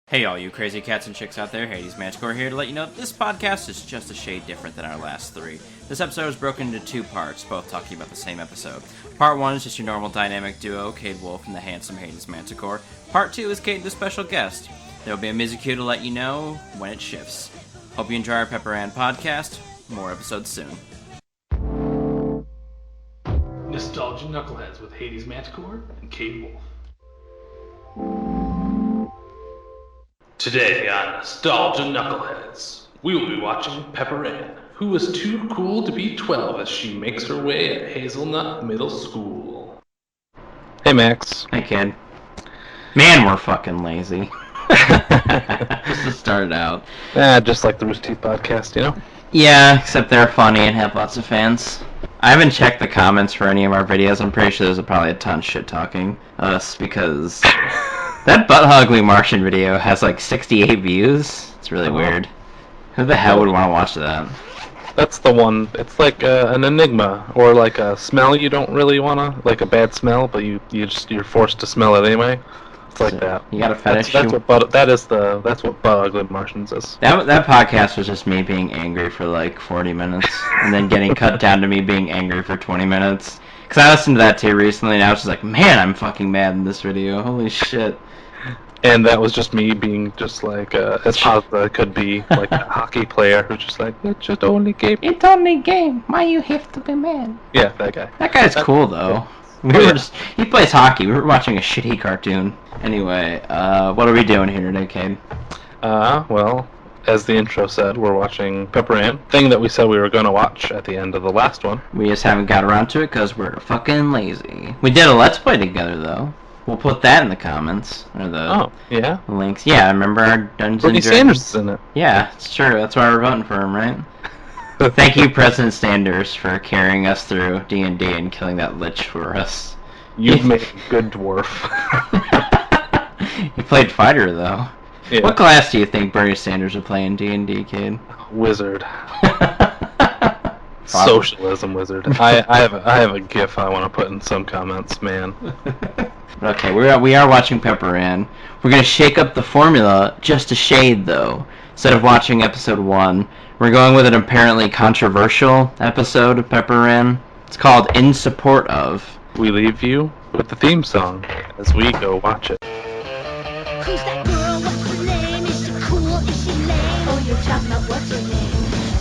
Hey all you crazy cats and chicks out there, Hades Manticore here to let you know that this podcast is just a shade different than our last three. This episode is broken into two parts, both talking about the same episode. Part 1 is just your normal dynamic duo, Kade, Wolfe, and the handsome Hades Manticore. Part 2 is Kade, the special guest. There will be a music cue to let you know when it shifts. Hope you enjoy our Pepper Ann podcast. More episodes soon. Nostalgia Nuckleheds with Hades Manticore and Kade Wolfe. Today on Nostalgia Nuckleheads, we will be watching Pepper Ann, who is too cool to be 12 as she makes her way at Hazelnut Middle School. Hey Max. Hey kid. Man, we're fucking lazy. Just to start it out. Just like the Rooster Teeth podcast, you know? Yeah, except they're funny and have lots of fans. I haven't checked the comments for any of our videos. I'm pretty sure there's probably a ton of shit talking us because that Butt-Ugly Martian video has like 68 views. It's really weird. Who the hell would want to watch that? That's the one. It's like an enigma, or like a smell you don't really wanna, like a bad smell, but you're forced to smell it anyway. It's like that. You got a fetish? That's what Butt-Ugly Martians is. That podcast was just me being angry for like 40 minutes, and then getting cut down to me being angry for 20 minutes. Because I listened to that too recently, and I was just like, man, I'm fucking mad in this video. Holy shit. And that was just me being just like, as positive as I could be, like a hockey player who's just like, it's just only game. It's only game. Why you have to be mad? Yeah, that guy. That guy's cool, though. He plays hockey. We were watching a shitty cartoon. Anyway, what are we doing here today, Kade? Well, as the intro said, we're watching Pepper Ann, thing that we said we were going to watch at the end of the last one. We just haven't got around to it because we're fucking lazy. We did a Let's Play together, though. We'll put that in the comments, or the links. Yeah, I remember our Dungeons & Dragons. Sanders is in it. Yeah, it's true. That's why we're voting for him, right? Thank you, President Sanders, for carrying us through D&D and killing that lich for us. You've made a good dwarf. You played fighter, though. Yeah. What class do you think Bernie Sanders would play in D&D, Kade? Wizard. Socialism wizard. I have a GIF I want to put in some comments, man. Okay, we are watching Pepper Ann. We're gonna shake up the formula just a shade, though. Instead of watching episode 1, we're going with an apparently controversial episode of Pepper Ann. It's called In Support Of. We leave you with the theme song as we go watch it. Who's that girl? What's her name? Is she cool? Is she lame? Oh, you're talking about what's her name?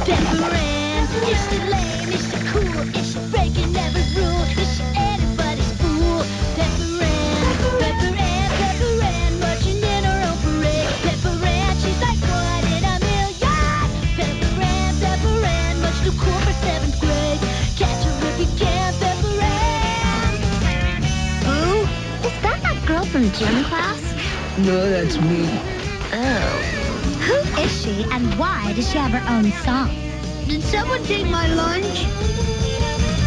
Pepper Ann. Is she lame? Is she cool? Is she breaking every rule? Is she anybody's fool? Pepper Ann, Pepper Ann, Pepper Ann, marching in her own parade. Pepper Ann, she's like one in a million. Pepper Ann, much too cool for 7th grade. Catch her if you can, Pepper Ann. Who? Is that girl from gym class? No, that's me. Oh. Who is she and why does she have her own song? Did someone take my lunch?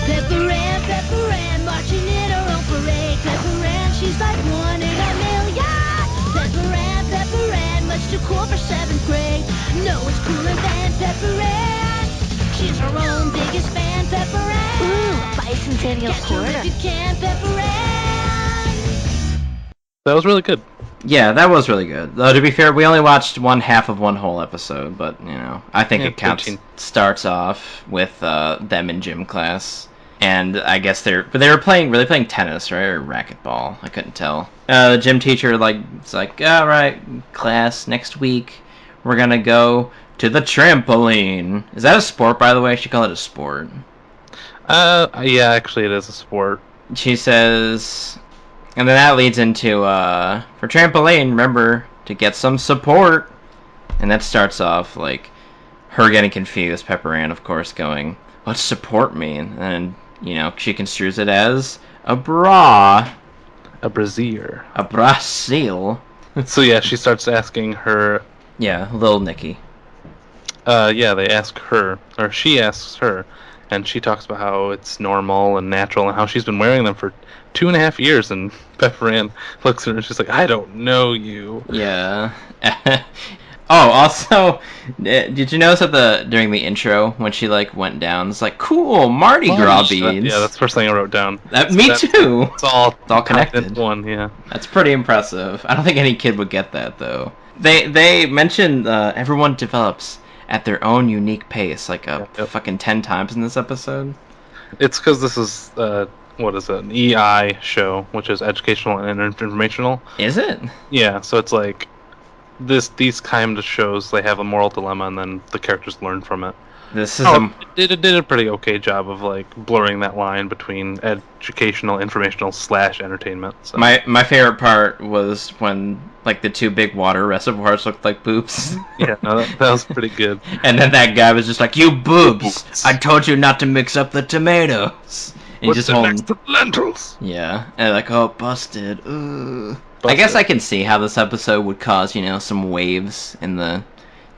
Pepper Ann, marching in her own parade. Pepper Ann, she's like one in a million. Pepper Ann, much too cool for 7th grade. No one's cooler than Pepper Ann. She's her own biggest fan, Pepper Ann. Ooh, bicentennial Catch her if you can, Pepper Ann. That was really good. Yeah, that was really good. Though, to be fair, we only watched one half of one whole episode, but, you know, I think it counts. 13. Starts off with them in gym class, and I guess they were playing tennis, right, or racquetball. I couldn't tell. The gym teacher, it's like, all right, class, next week, we're gonna go to the trampoline. Is that a sport, by the way? I should call it a sport. Yeah, actually it is a sport. She says... And then that leads into, for trampoline, remember to get some support. And that starts off, like, her getting confused, Pepper Ann, of course, going, what's support mean? And, you know, she construes it as a bra. A brassiere. A brasil. So yeah, she starts asking her... Yeah, little Nikki. Yeah, they ask her, or she asks her, and she talks about how it's normal and natural and how she's been wearing them for 2.5 years, and Pepper Ann looks at her and she's like, I don't know you. Yeah. Oh, also, did you notice during the intro when she went down? It's like, cool, Mardi Gras beads. Yeah, that's the first thing I wrote down. Me too. It's all connected. One, yeah. That's pretty impressive. I don't think any kid would get that though. They mentioned everyone develops at their own unique pace, like fucking 10 times in this episode. It's because this is what is it? An EI show, which is educational and informational. Is it? Yeah, so it's like these kind of shows, they have a moral dilemma, and then the characters learn from it. This is it did a pretty okay job of like blurring that line between educational, informational / entertainment. So. My favorite part was when like the two big water reservoirs looked like boobs. Yeah, no, that was pretty good. And then that guy was just like, "You boobs! I told you not to mix up the tomatoes." And What's just it holding next to lentils? Yeah, and like, oh, busted. Ooh. I guess I can see how this episode would cause, some waves in the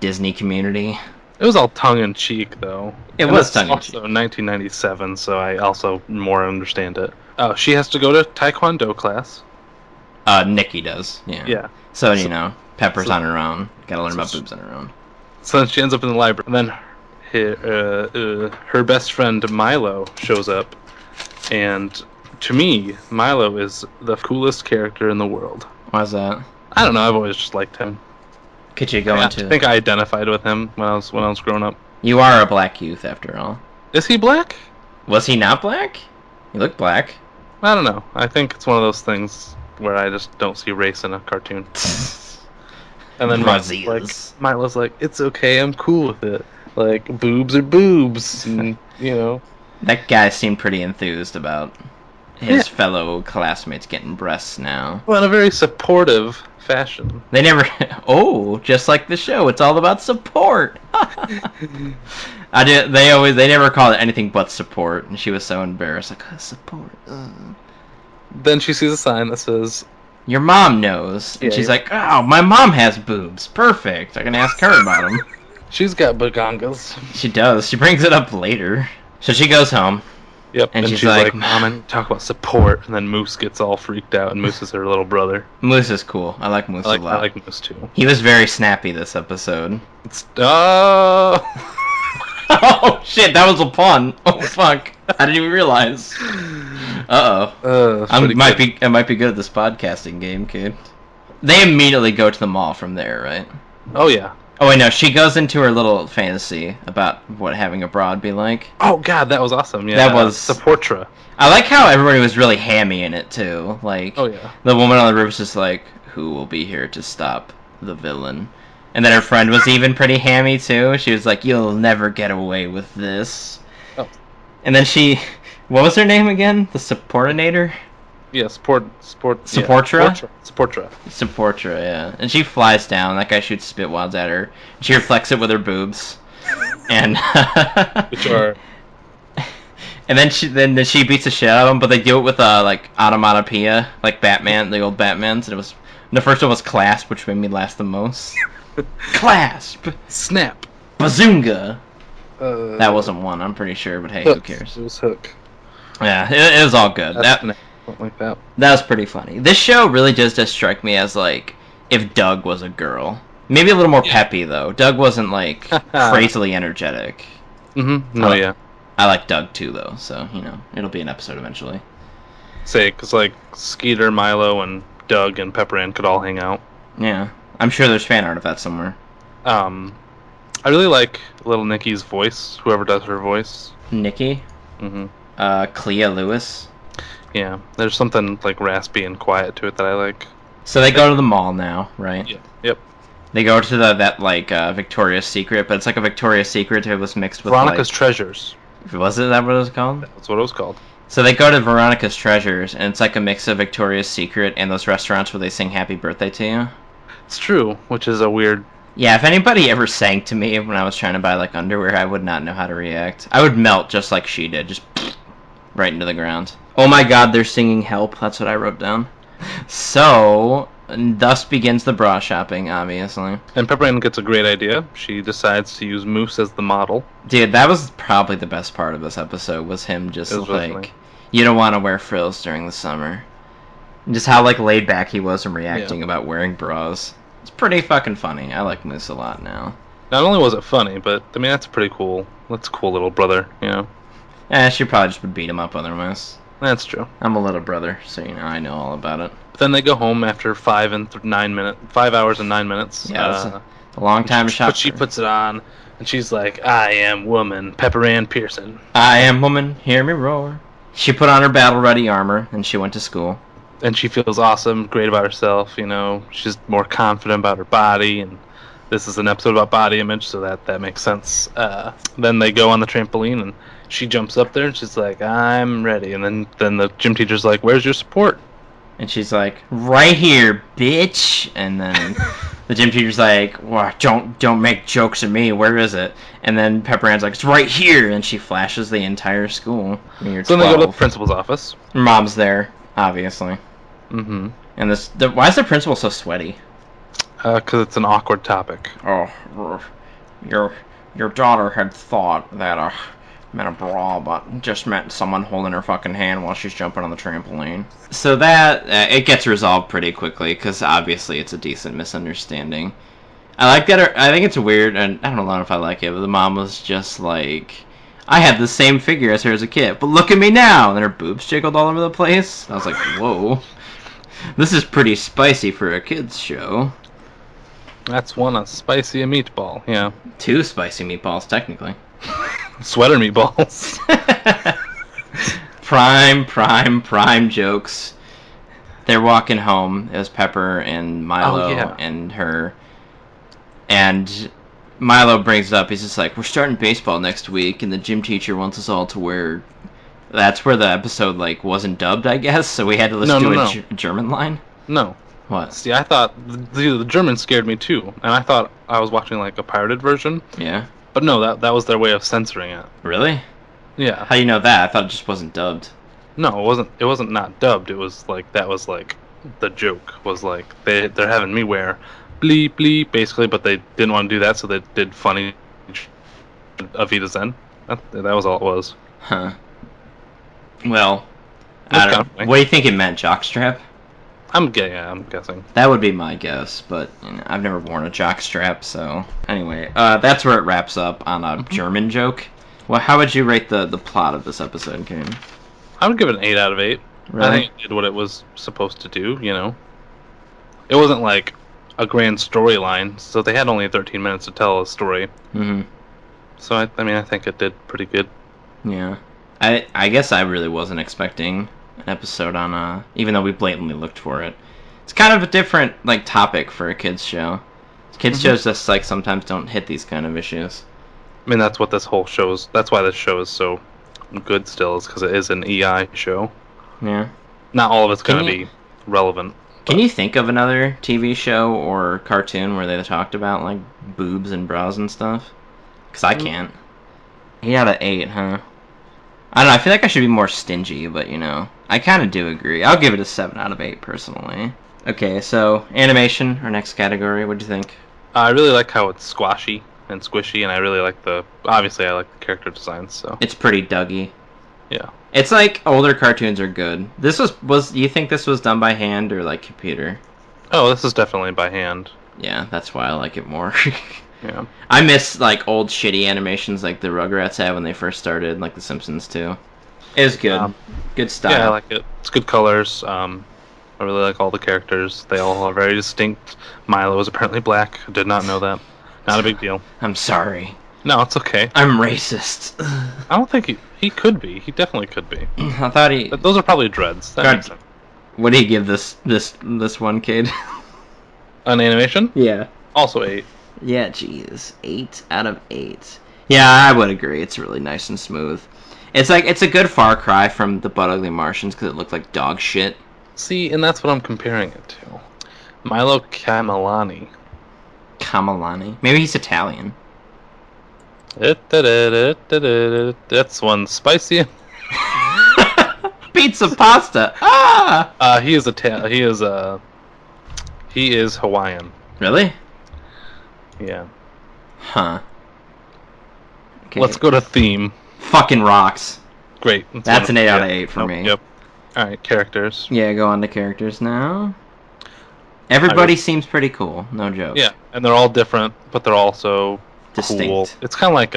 Disney community. It was all tongue-in-cheek, though. It And was this is tongue-in-cheek. also 1997, so I also more understand it. Oh, she has to go to Taekwondo class. Nikki does, yeah. Yeah. So, Pepper's so- on her own. Gotta learn so about she- boobs on her own. So then she ends up in the library. And then her best friend Milo shows up. And to me, Milo is the coolest character in the world. Why's that? I don't know, I've always just liked him. Could you go I into... think I identified with him when I was growing up. You are a black youth, after all. Is he black? Was he not black? He looked black. I don't know. I think it's one of those things where I just don't see race in a cartoon. And then Brazils. Milo's like, it's okay, I'm cool with it. Like, boobs are boobs, and, That guy seemed pretty enthused about his fellow classmates getting breasts now. Well, in a very supportive fashion. They never... Oh, just like the show, it's all about support. They never called it anything but support, and she was so embarrassed, like, support. Then she sees a sign that says, Your mom knows. And Yeah, she's yeah. like, oh, my mom has boobs. Perfect. I can ask her about them. she's got bagongas. She does. She brings it up later. So she goes home. Yep, And and she's she's like, like, Mom, I need to talk about support. And then Moose gets all freaked out, and Moose is her little brother. Moose is cool. I like Moose a I lot. like Moose too. He was very snappy this episode. Oh! Oh, shit. That was a pun. Oh, fuck. I didn't even realize. Uh-oh. It Might be good at this podcasting game, kid. They immediately go to the mall from there, right? Oh, yeah. Oh, wait, no. She goes into her little fantasy about what having a broad be like. Oh, God, that was awesome. Yeah, That was- Supportra. I like how everybody was really hammy in it, too. Like, Oh, yeah. the woman on the roof was just like, who will be here to stop the villain? And then her friend was even pretty hammy, too. She was like, you'll never get away with this. Oh. And then she... What was her name again? The Supportinator? Yeah, Supportra? Supportra. Supportra, yeah. And she flies down. That guy shoots spitwads at her. She reflects it with her boobs. And... Which are... And then she beats the shit out of him, but they do it with like onomatopoeia, like Batman, the old Batmans. And it was the first one was clasp, which made me laugh the most. Clasp, Snap. bazoonga. That wasn't one, I'm pretty sure, but hey, Hook. who cares? It was Hook. Yeah, it was all good. That's That something like that. was pretty funny. This show really does just strike me as like if Doug was a girl. Maybe a little more peppy though. Doug wasn't like crazily energetic. Mm-hmm. Oh, yeah. I like Doug too though, so it'll be an episode eventually. Say, because, like, Skeeter, Milo, and Doug and Pepper Ann could all hang out. Yeah, I'm sure there's fan art of that somewhere. I really like little Nikki's voice, whoever does her voice. Nikki, Mm-hmm. Clea Lewis. Yeah, there's something, like, raspy and quiet to it that I like. So they go to the mall now, right? Yeah. Yep. They go to that Victoria's Secret, but it's like a Victoria's Secret that was mixed with Veronica's Treasures. Was it that what it was called? That's what it was called. So they go to Veronica's Treasures, and it's like a mix of Victoria's Secret and those restaurants where they sing Happy Birthday to you. It's true, which is a weird... Yeah, if anybody ever sang to me when I was trying to buy like underwear, I would not know how to react. I would melt just like she did, just right into the ground. Oh my god, they're singing Help. That's what I wrote down. So, thus begins the bra shopping, obviously. And Pepper Ann gets a great idea. She decides to use Moose as the model. Dude, that was probably the best part of this episode, was him just It was really like, funny. you don't want to wear frills during the summer. And just how like laid back he was in reacting about wearing bras. It's pretty fucking funny. I like Moose a lot now. Not only was it funny, but, I mean, that's pretty cool. That's a cool little brother, you know? She probably just would beat him up otherwise. That's true. I'm a little brother, so I know all about it. But then they go home after 5 hours and 9 minutes. Yeah, that's a long time to shop. But she puts it on, and she's like, "I am woman, Pepper Ann Pearson. I am woman, hear me roar." She put on her battle-ready armor, and she went to school. And she feels awesome, great about herself, She's more confident about her body, and this is an episode about body image, so that makes sense. Then they go on the trampoline, and she jumps up there, and she's like, "I'm ready." And then the gym teacher's like, "Where's your support?" And she's like, "Right here, bitch." And then the gym teacher's like, "Well, don't make jokes of me. Where is it?" And then Pepper Ann's like, "It's right here." And she flashes the entire school. When you're So 12. then they go to the principal's office. Her mom's there, obviously. Mm-hmm. And why is the principal so sweaty? Because it's an awkward topic. Oh, your daughter had thought that meant a bra, but just meant someone holding her fucking hand while she's jumping on the trampoline. So that it gets resolved pretty quickly because obviously it's a decent misunderstanding. I like that. I think it's weird, and I don't know if I like it, but the mom was just like, "I had the same figure as her as a kid, but look at me now," and then her boobs jiggled all over the place. I was like, whoa. This is pretty spicy for a kids show. That's a spicy meatball, yeah. 2 spicy meatballs, technically. Sweater meatballs. prime jokes. They're walking home. It was Pepper and Milo and her. And Milo brings it up. He's just like, "We're starting baseball next week, and the gym teacher wants us all to wear..." That's where the episode wasn't dubbed, I guess. So we had to listen to a German line. No. What? See, I thought the German scared me too, and I thought I was watching a pirated version. Yeah. But no, that was their way of censoring it. Really? Yeah. How do you know that? I thought it just wasn't dubbed. No, it wasn't. It wasn't not dubbed. It was that was the joke was they're having me wear bleep bleep basically, but they didn't want to do that, so they did funny Avita Zen. That was all it was. Huh. Well, I don't know. What do you think it meant, jockstrap? I'm guessing. That would be my guess, but I've never worn a jockstrap, so... Anyway, that's where it wraps up on a German joke. Well, how would you rate the plot of this episode, Kane? I would give it an 8 out of 8. Really? I think it did what it was supposed to do, It wasn't a grand storyline, so they had only 13 minutes to tell a story. Mm-hmm. So, I think it did pretty good. Yeah. I guess I really wasn't expecting an episode on even though we blatantly looked for it. It's kind of a different topic for a kids show. Kids shows just sometimes don't hit these kind of issues. That's what this whole show is. That's why this show is so good still, is because it is an EI show. Yeah. Not all of it's going to be relevant. Can you think of another TV show or cartoon where they talked about boobs and bras and stuff? Because I can't. 8 out of 8, huh? I don't know, I feel like I should be more stingy, but I kind of do agree. I'll give it a 7 out of 8, personally. Okay, so, animation, our next category, what'd you think? I really like how it's squashy and squishy, and I really like obviously I like the character designs, so. It's pretty Dougie. Yeah. It's older cartoons are good. This do you think this was done by hand or computer? Oh, this is definitely by hand. Yeah, that's why I like it more. Yeah. I miss old shitty animations like the Rugrats had when they first started, like the Simpsons too. It was good. Good style. Yeah, I like it. It's good colors. I really like all the characters. They all are very distinct. Milo is apparently black. I did not know that. Not a big deal. I'm sorry. No, it's okay. I'm racist. I don't think he could be. He definitely could be. I thought Those are probably dreads. That makes sense. What do you give this one, kid? An animation? Yeah. Also 8. Yeah, jeez. 8 out of 8. Yeah, I would agree. It's really nice and smooth. It's a good far cry from the Butt Ugly Martians because it looked like dog shit. See, and that's what I'm comparing it to. Milo Camelani. Camelani? Maybe he's Italian. That's one spicy. Pizza pasta. Ah. He is Hawaiian. Really? Yeah. Huh. Okay. Let's go to theme. Fucking rocks. Great. That's an 8 out of 8 for me. Yep. Alright, characters. Yeah, go on to characters now. Everybody seems pretty cool, no jokes. Yeah, and they're all different, but they're also distinct. Cool. It's kind of like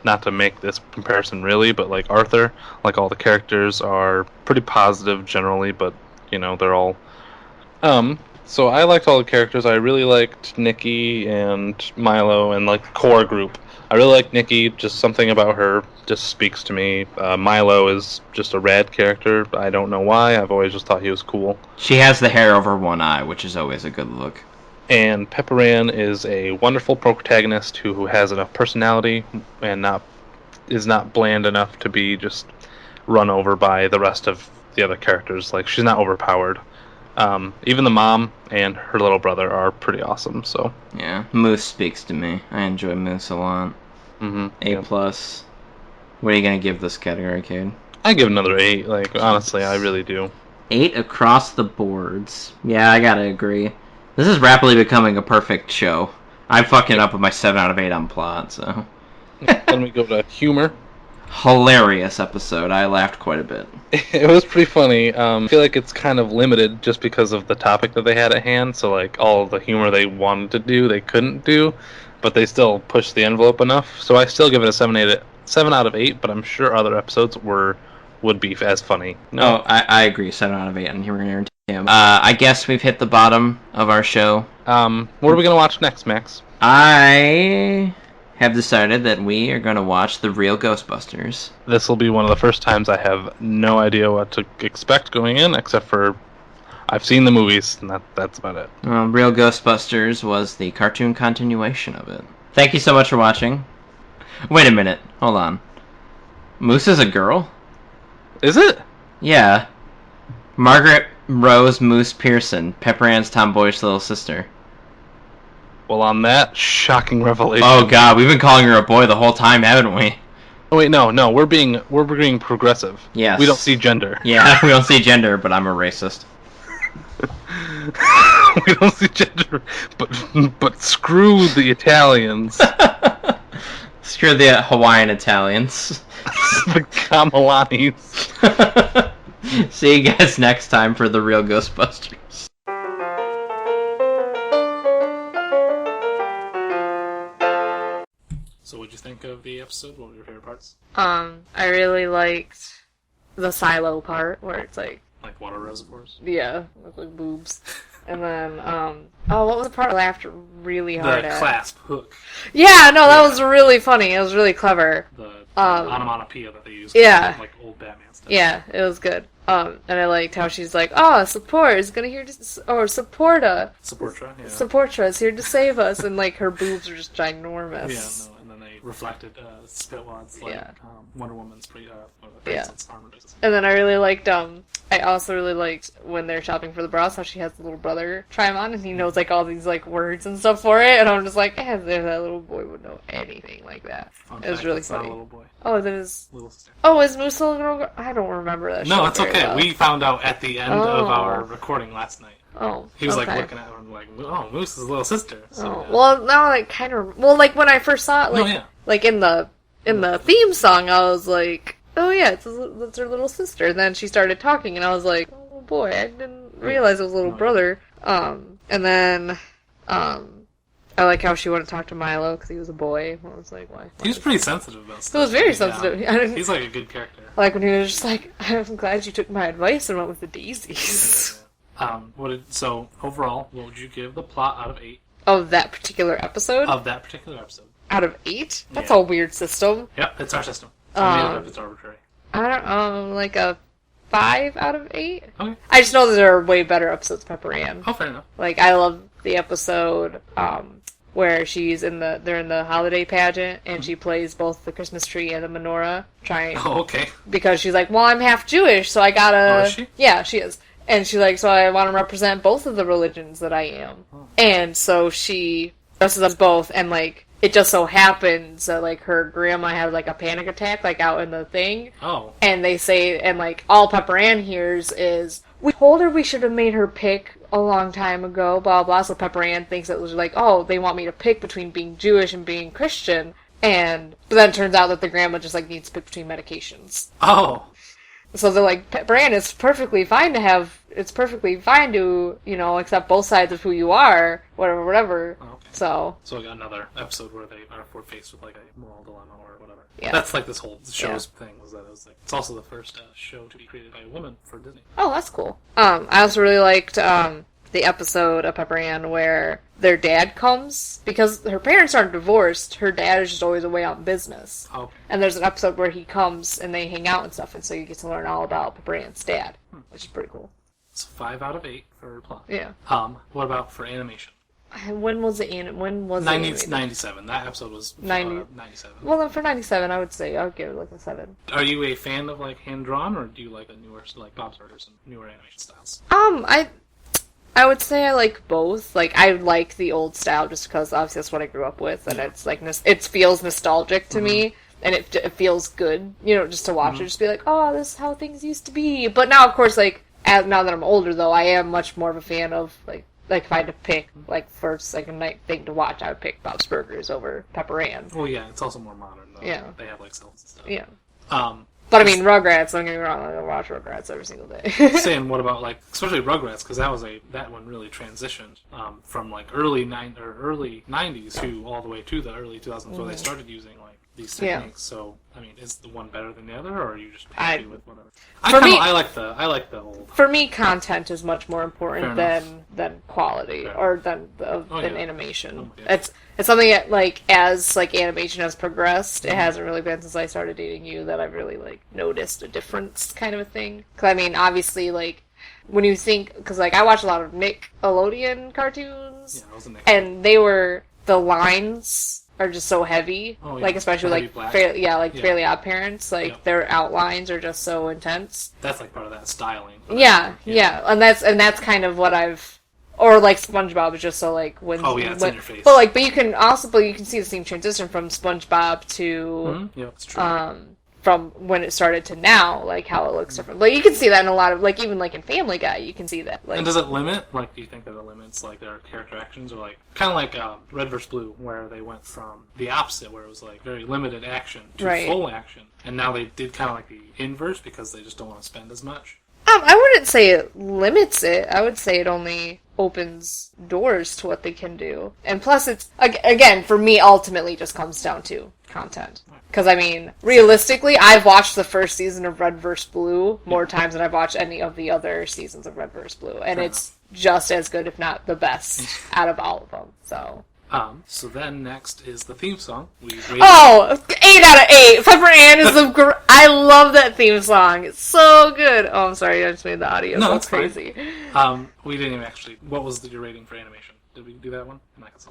not to make this comparison really, but like Arthur, like all the characters are pretty positive generally, but you know, they're all so I liked all the characters. I really liked Nikki and Milo and like the core group. I really like Nikki, just something about her just speaks to me. Milo is just a rad character. I don't know why. I've always just thought he was cool. She has the hair over one eye, which is always a good look. And Pepper Ann is a wonderful protagonist who has enough personality and is not bland enough to be just run over by the rest of the other characters. Like, she's not overpowered. Even the mom and her little brother are pretty awesome. So yeah, Moose speaks to me. I enjoy Moose a lot. A plus. What are you gonna give this category, Kade? I give another 8. Like, honestly, I really do. 8 across the boards. Yeah, I gotta agree. This is rapidly becoming a perfect show. I'm fucking up with my 7 out of 8 on plot, so. Then we go to humor. Hilarious episode. I laughed quite a bit. It was pretty funny. I feel like it's kind of limited just because of the topic that they had at hand. So, like, all the humor they wanted to do, they couldn't do. But they still pushed the envelope enough. So I still give it a 7 out of 8, but I'm sure other episodes would be as funny. No, Oh, I agree. 7 out of 8 on humor and entertainment. I guess we've hit the bottom of our show. what are we gonna watch next, Max? I have decided that we are going to watch The Real Ghostbusters. This will be one of the first times I have no idea what to expect going in, except for I've seen the movies, and that's about it. Real Ghostbusters was the cartoon continuation of it. Thank you so much for watching. Wait a minute. Hold on. Moose is a girl? Is it? Yeah. Margaret Rose Moose Pearson, Pepper Ann's tomboyish little sister. Well, on that shocking revelation. Oh god, we've been calling her a boy the whole time, haven't we? Oh wait, no, we're being progressive. Yes. We don't see gender. Yeah, we don't see gender, but I'm a racist. We don't see gender, but screw the Italians. Screw the Hawaiian Italians. The Kamalanis. See you guys next time for The Real Ghostbusters. So what'd you think of the episode? What were your favorite parts? I really liked the silo part where it's like, Like water reservoirs? yeah, with like boobs. And then, what was the part I laughed really hard The at? clasp hook. Yeah, no, that was really funny. It was really clever. The onomatopoeia that they use. Yeah. Like old Batman stuff. Yeah, it was good. And I liked how she's like, oh, support is gonna here to, or supporta. Supportra, yeah. Supportra is here to save us. And like her boobs are just ginormous. Yeah, no, and then they reflected spit wads like Yeah. Wonder Woman's Yeah. armor bases. And then I really liked, I also really liked when they're shopping for the bras, how she has the little brother try them on, and he knows, like, all these, like, words and stuff for it, and I'm just like, as if that little boy would know anything like that. Fun It was fact, really it's not funny. a little boy. Oh, that is... Little sister. Oh, is Moose a little girl? I don't remember that No, show it's very okay. well. We found out at the end of Oh. our recording last night. Oh, He was, okay. like, looking at her and like, oh, Moose is a little sister. So, Oh, yeah. well, now I kind of... Well, like, when I first saw it, like, yeah. like in the theme song, I was like, oh, yeah, it's her little sister. And then she started talking, and I was like, oh, boy, I didn't realize it was a little brother. And then, I like how she wouldn't talk to Milo because he was a boy. I was like, why? He was pretty sensitive about stuff. He was very Yeah. sensitive. I didn't- He's like a good character. Like when he was just like, I'm glad you took my advice and went with the daisies. So overall, what would you give the plot out of 8 Of that particular episode? of that particular episode? Out of 8? That's Yeah. a weird system. Yep, it's our system. So we made it up, it's arbitrary. I don't know, like a 5 out of 8? Okay. I just know that there are way better episodes of Pepper Ann. Oh, fair enough. Like, I love the episode where they're in the holiday pageant and she plays both the Christmas tree and the menorah, Oh, okay. because she's like, well, I'm half Jewish, so I gotta... Oh, is she? Yeah, she is. And she's like, so I want to represent both of the religions that I am. Oh. And so she dresses us both, and, like, it just so happens that, like, her grandma had, like, a panic attack, like, out in the thing. Oh. And they say, and, like, all Pepper Ann hears is, we told her we should have made her pick a long time ago, blah, blah. So Pepper Ann thinks it was like, oh, they want me to pick between being Jewish and being Christian. But then it turns out that the grandma just, like, needs to pick between medications. Oh. So they're like, Pepper Ann, it's perfectly fine to, you know, accept both sides of who you are, whatever. Oh, okay. So we got another episode where they are faced with like a moral dilemma or whatever. Yeah. That's like this whole show's thing, was that it was like, it's also the first show to be created by a woman for Disney. Oh, that's cool. I also really liked the episode of Pepper Ann where their dad comes, because her parents aren't divorced, her dad is just always away on business. Oh. And there's an episode where he comes and they hang out and stuff, and so you get to learn all about Pepper Ann's dad, which is pretty cool. So 5 out of 8 for plot. Yeah. What about for animation? When was it it animated? 97. That episode was 90. 97. Well, then for 97, I would say I would give it like a 7. Are you a fan of like hand drawn, or do you like the newer, like Bob's Burgers and newer animation styles? I would say I like both. Like, I like the old style just because obviously that's what I grew up with, and it's like it feels nostalgic to me, and it feels good, you know, just to watch it, just be like, oh, this is how things used to be. But now, of course, like now that I'm older, though, I am much more of a fan of like if I had to pick like first like a night thing to watch, I would pick Bob's Burgers over Pepper Ann. Well, yeah, it's also more modern though. Yeah, they have like cells and stuff. Yeah. But I mean, Rugrats, don't get me wrong, I watch Rugrats every single day. Saying, what about, like, especially Rugrats, because that one really transitioned from, like, early 90s to all the way to the early 2000s where they started using, like, these techniques. So, I mean, is the one better than the other, or are you just happy with whatever? I like the old... For me, content is much more important than quality, or than animation. Oh, yeah. It's something that, like, as, like, animation has progressed, it hasn't really been since I started dating you that I've really, like, noticed a difference kind of a thing. Because, I mean, obviously, like, when you think... Because, like, I watch a lot of Nickelodeon cartoons, and the lines are just so heavy. Oh, yeah. Like, especially, like, Fairly Odd Parents, like, their outlines are just so intense. That's, like, part of that styling. Yeah. And that's kind of what I've... Or like SpongeBob is just so like when it's in your face. But you can see the same transition from SpongeBob to yeah, it's true. From when it started to now, like how it looks different. Like you can see that in a lot of like even like in Family Guy, you can see that. Like, and does it limit? Like, do you think that it limits like their character actions, or like kind of like Red vs. Blue, where they went from the opposite, where it was like very limited action to full action, and now they did kind of like the inverse because they just don't want to spend as much. I wouldn't say it limits it. I would say it only opens doors to what they can do. And plus, it's, again, for me, ultimately just comes down to content. Because, I mean, realistically, I've watched the first season of Red vs. Blue more times than I've watched any of the other seasons of Red vs. Blue. And it's just as good, if not the best, out of all of them. So then next is the theme song. 8 out of 8! Pepper Ann is I love that theme song. It's so good. Oh, I'm sorry, I just made the audio. No, that's crazy. We didn't even actually... What was your rating for animation? Did we do that one?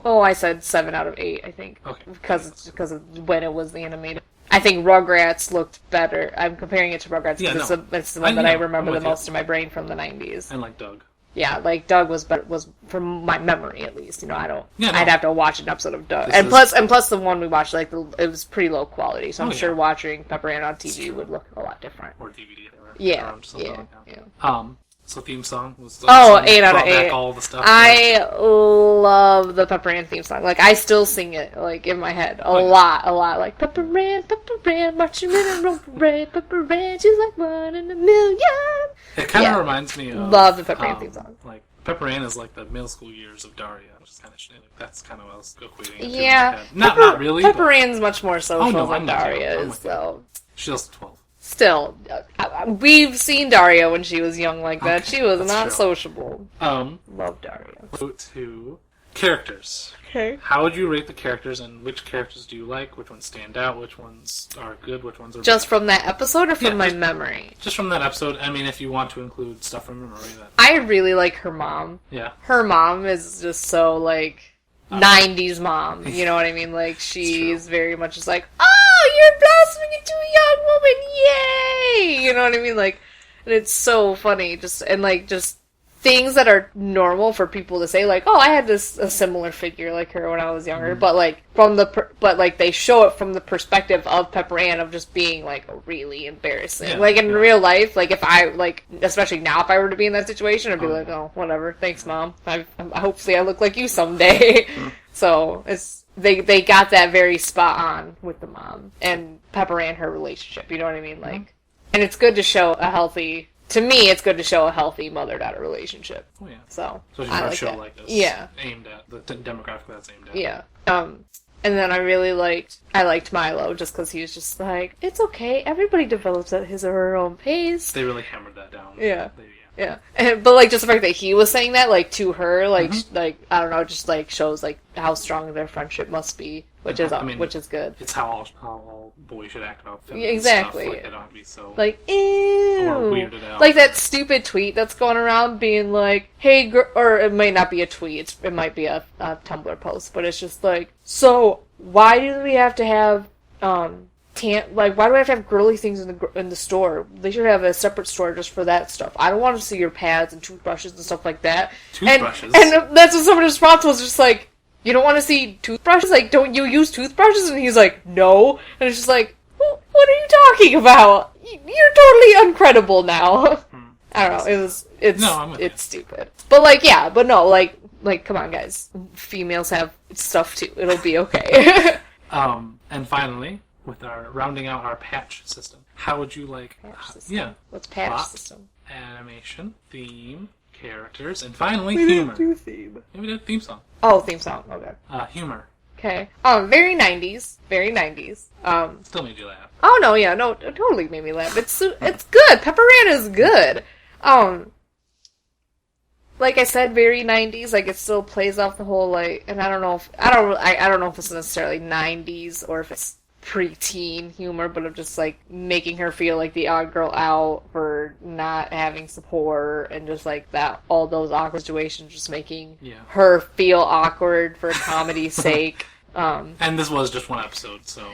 I said 7 out of 8, I think. Okay. Because of when it was animated. I think Rugrats looked better. I'm comparing it to Rugrats because it's the one that I remember the most in my brain from the 90s. And like Doug. Yeah, like Doug was better, was from my memory at least. You know, I'd have to watch an episode of Doug, plus the one we watched, like it was pretty low quality. So I'm sure watching Pepper Ann on TV would look a lot different. Or DVD. Yeah. So theme song was 8 out of 8. All the stuff. I love the Pepper Ann theme song. Like I still sing it like in my head a lot. Like Pepper Ann, marching in a rope parade. Pepper Ann, she's like 1 in a million. It kind of reminds me of... Love the Pepper Ann theme song. Like, Pepper Ann is like the middle school years of Daria, which is kind of shit. Like, that's kind of what I was equating it to in my head. Not really. Pepper Ann's much more social than Daria is, though. She's also 12. Still, we've seen Daria when she was young like that. She was not sociable. Love Daria. Go to characters. Okay. How would you rate the characters, and which characters do you like? Which ones stand out? Which ones are good? Which ones are just bad? From that episode or from my memory? Just from that episode. I mean, if you want to include stuff from memory. I really like her mom. Yeah. Her mom is just so, like, 90s mom. You know what I mean? Like, she's very much just like, oh, you're blossoming into a young woman, yay! You know what I mean? Like, and it's so funny. Just things that are normal for people to say, like, oh, I had a similar figure like her when I was younger, but like they show it from the perspective of Pepper Ann of just being like really embarrassing. Like in real life, like if I like, especially now, if I were to be in that situation, I'd be like, oh, whatever, thanks, mom. Hopefully I look like you someday. So they got that very spot on with the mom and Pepper Ann, her relationship. You know what I mean? Like. And it's good to show a healthy. To me, it's good to show a healthy mother-daughter relationship. Oh yeah. So Especially I for a like show that. like this. Yeah. Aimed at the demographic that's aimed at. Yeah. And then I liked Milo just because he was just like, it's okay, everybody develops at his or her own pace. They really hammered that down. Yeah. Yeah. But like just the fact that he was saying that like to her, like like I don't know, just like shows like how strong their friendship must be, which is good. It's how all boys should act about feminine Exactly. stuff. Like, they don't have to be so Like, ew. or weirded out. Like that stupid tweet that's going around being like, hey, or it might not be a tweet, it might be a Tumblr post, but it's just like, so, why do we have to have, why do I have to have girly things in the store? They should have a separate store just for that stuff. I don't want to see your pads and toothbrushes and stuff like that. Toothbrushes? And that's what someone's response was, just like, you don't want to see toothbrushes? Like, don't you use toothbrushes? And he's like, no. And it's just like, what are you talking about? You're totally uncredible now. I don't know. It's stupid. But like, yeah, but no, like, come on, guys. Females have stuff too. It'll be okay. And finally, with our rounding out our patch system, how would you like? Patch system. Yeah. What's patch plot, system? Animation, theme, characters, and finally humor. Theme. Maybe we did a theme song. Oh, theme song. Okay. Humor. Okay. Very 90s. Very 90s. Still made you laugh. Oh no, yeah, no, it totally made me laugh. It's good. Pepper Ann is good. Like I said, very 90s. Like it still plays off the whole like, and I don't know if it's necessarily 90s or if it's preteen humor, but of just like making her feel like the odd girl out for not having support and just like that, all those awkward situations, just making her feel awkward for comedy's sake. And this was just one episode, so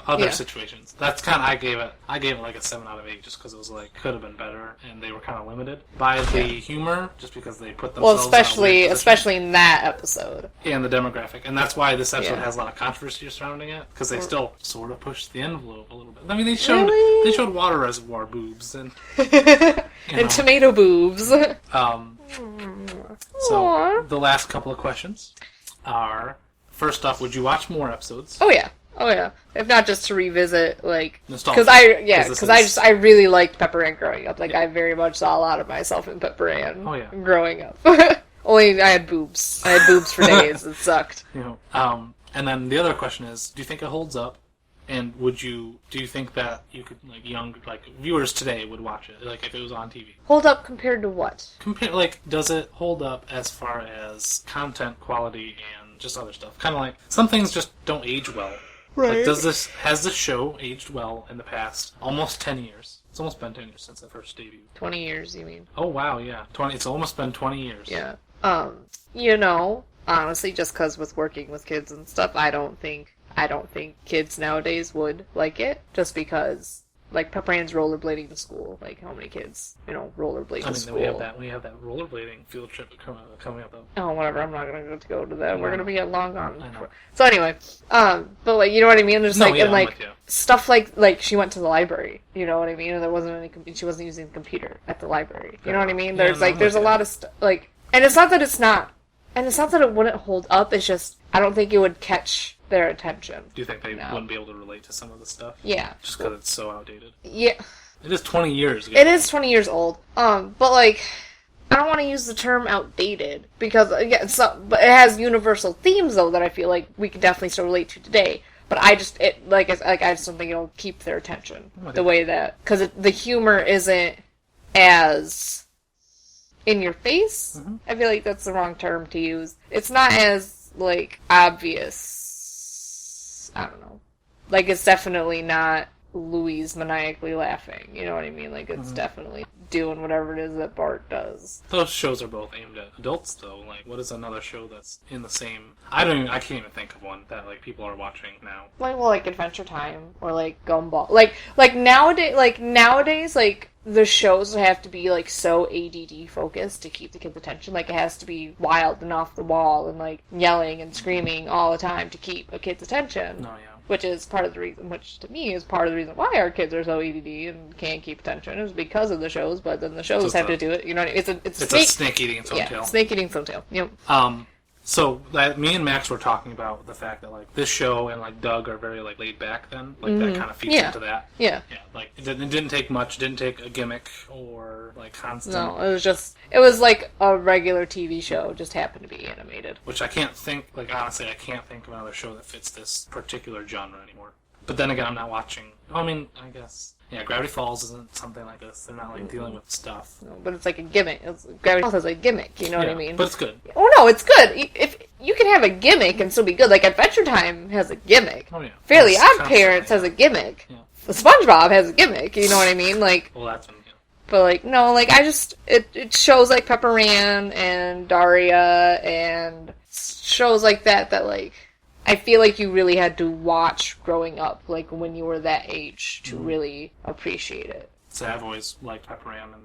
other situations. That's kind of I gave it like a 7 out of 8 just because it was like could have been better, and they were kind of limited by the humor just because they put themselves especially in that episode and the demographic, and that's why this episode has a lot of controversy surrounding it because they still sort of pushed the envelope a little bit. I mean, they showed water reservoir boobs and and tomato boobs. So the last couple of questions are. First off, would you watch more episodes? Oh yeah. If not just to revisit, like, nostalgia. Because I really liked Pepper Ann growing up. Like, I very much saw a lot of myself in Pepper Ann growing up. Only I had boobs. I had boobs for days. It sucked. And then the other question is, do you think it holds up? And do you think that you could, like, viewers today would watch it, like, if it was on TV? Hold up compared to what? Does it hold up as far as content quality and just other stuff? Kind of like, some things just don't age well. Right. Like, has this show aged well in the past almost 10 years? It's almost been 10 years since it first debuted. 20 years, you mean? Oh, wow, yeah. It's almost been 20 years. Yeah. Honestly, just because with working with kids and stuff, I don't think kids nowadays would like it, just because, like, Pepper Ann's rollerblading to school. Like, how many kids, rollerblade to school? We have that rollerblading field trip coming up, though. Oh, whatever, I'm not going to go to that. We're going to be at long gone. I know. So anyway, but, like, you know what I mean? There's, stuff like, she went to the library, you know what I mean? And there wasn't she wasn't using the computer at the library. You know what I mean? There's a lot of stuff, like, and it's not that it wouldn't hold up, it's just, I don't think it would catch their attention. Do you think they wouldn't be able to relate to some of the stuff? Yeah. Just because it's so outdated? Yeah. It is 20 years ago. It is 20 years old. But, like, I don't want to use the term outdated, because, but it has universal themes, though, that I feel like we can definitely still relate to today. But I just don't think it'll keep their attention the way that, because the humor isn't as in your face. Mm-hmm. I feel like that's the wrong term to use. It's not as, like, obvious. I don't know. Like, it's definitely not Louise maniacally laughing. You know what I mean? Like, it's definitely doing whatever it is that Bart does. Those shows are both aimed at adults, though. Like, what is another show that's in the same... I can't even think of one that, like, people are watching now. Like Adventure Time, or, like, Gumball. Like, nowadays, like, the shows have to be, like, so ADD focused to keep the kids' attention. Like, it has to be wild and off the wall and, like, yelling and screaming all the time to keep a kid's attention. Oh, yeah. Which is part of the reason, which to me is part of the reason why our kids are so ADD and can't keep attention, is because of the shows, but then the shows have to do it. You know what I mean? It's a snake eating its own tail. Snake eating its own tail. Yep. So me and Max were talking about the fact that like this show and like Doug are very like laid back. Then like that kind of feeds into that. Yeah. Yeah. Like it didn't take much. Didn't take a gimmick or like constant. No, it was like a regular TV show, just happened to be animated. Which I can't think. Like honestly, I can't think of another show that fits this particular genre anymore. But then again, I'm not watching. I mean, I guess. Yeah, Gravity Falls isn't something like this. They're not like dealing with stuff. No, but it's like a gimmick. Gravity Falls has a gimmick. You know what I mean? But it's good. Oh no, it's good. If you can have a gimmick and still be good, like Adventure Time has a gimmick. Oh yeah. Fairly Odd Parents has a gimmick. Yeah. SpongeBob has a gimmick. You know what I mean? Like. Well, that's one. But like no, like I just it shows like Pepper Ann and Daria and shows like that like. I feel like you really had to watch growing up, like when you were that age, to really appreciate it. So I've always liked Pepper Ann, and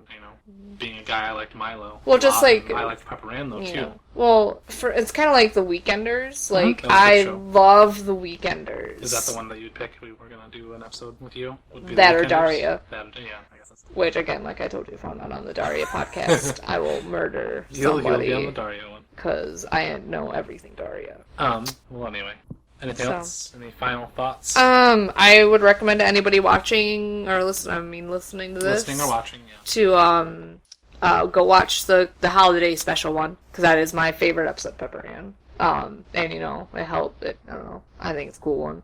being a guy, I liked Milo. Well, just like I liked Pepper Ann though too. Well, it's kind of like The Weekenders. Like I love The Weekenders. Is that the one that you'd pick if we were gonna do an episode with you? Would be that or Daria? Yeah, I guess that's. Which again, like I told you, if I'm not on the Daria podcast, I will murder somebody. You'll be on the Daria one. Because I know everything Daria. Well, anyway. Anything else? Any final thoughts? I would recommend to anybody watching or listening to this. Listening or watching, yeah. To go watch the holiday special one, because that is my favorite episode of Pepper Ann. And it helped. I don't know. I think it's a cool one.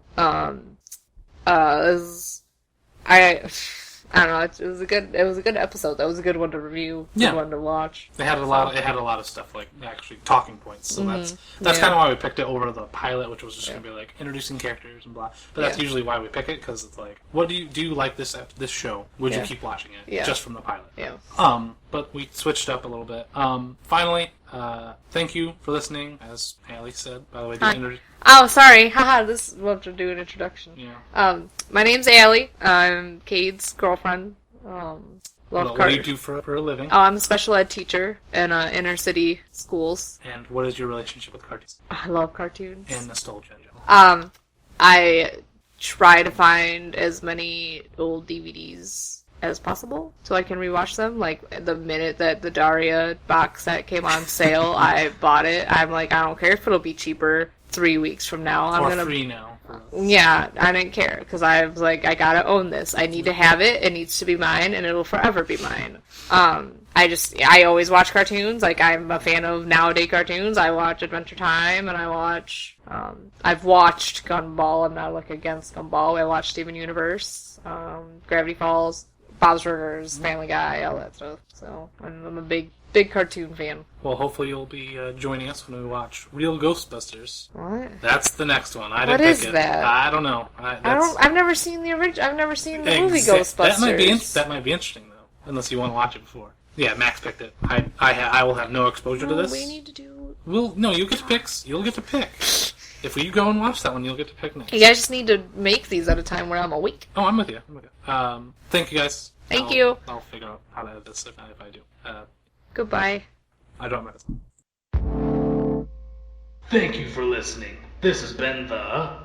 I don't know. It was a good episode. That was a good one to review. Good one to watch. It had a lot of stuff like actually talking points. So that's kind of why we picked it over the pilot, which was just gonna be like introducing characters and blah. But that's usually why we pick it, because it's like, what do you like this show? Would you keep watching it just from the pilot? Yeah. But we switched up a little bit. Finally, thank you for listening, as Haley said. By the way, oh, sorry. Haha, we'll have to do an introduction. Yeah. My name's Allie. I'm Kade's girlfriend. What do you do for a living? Oh, I'm a special ed teacher in inner city schools. And what is your relationship with cartoons? I love cartoons. And nostalgia in general. I try to find as many old DVDs as possible so I can rewatch them. Like the minute that the Daria box set came on sale, I bought it. I'm like, I don't care if it'll be cheaper 3 weeks from now. I'm gonna free now. Yeah, I didn't care, because I was like, I gotta own this. I need to have it. It needs to be mine, and it'll forever be mine. I always watch cartoons. Like, I'm a fan of nowadays cartoons. I watch Adventure Time, and I watch, I've watched Gumball. I'm not, like, against Gumball. I watch Steven Universe, Gravity Falls, Bob's Burgers, Family Guy, all that stuff. So, I'm a big cartoon fan. Well, hopefully you'll be joining us when we watch Real Ghostbusters. What? That's the next one. I what didn't is pick it. That? I don't know. I've never seen the original. I've never seen the movie Ghostbusters. That might be interesting though, unless you want to watch it before. Yeah, Max picked it. I will have no exposure to this. We need to do. Well, no, you get to pick. You'll get to pick. If we go and watch that one, you'll get to pick next. You guys just need to make these at a time where I'm awake. Oh, I'm with you. Thank you guys. Thank you. I'll figure out how to edit this if I do. Goodbye. I don't know. Thank you for listening. This has been the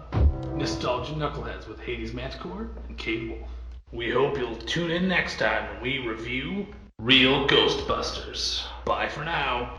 Nostalgia Knuckleheads with Hades Manticore and Kade Wolfe. We hope you'll tune in next time when we review Real Ghostbusters. Bye for now.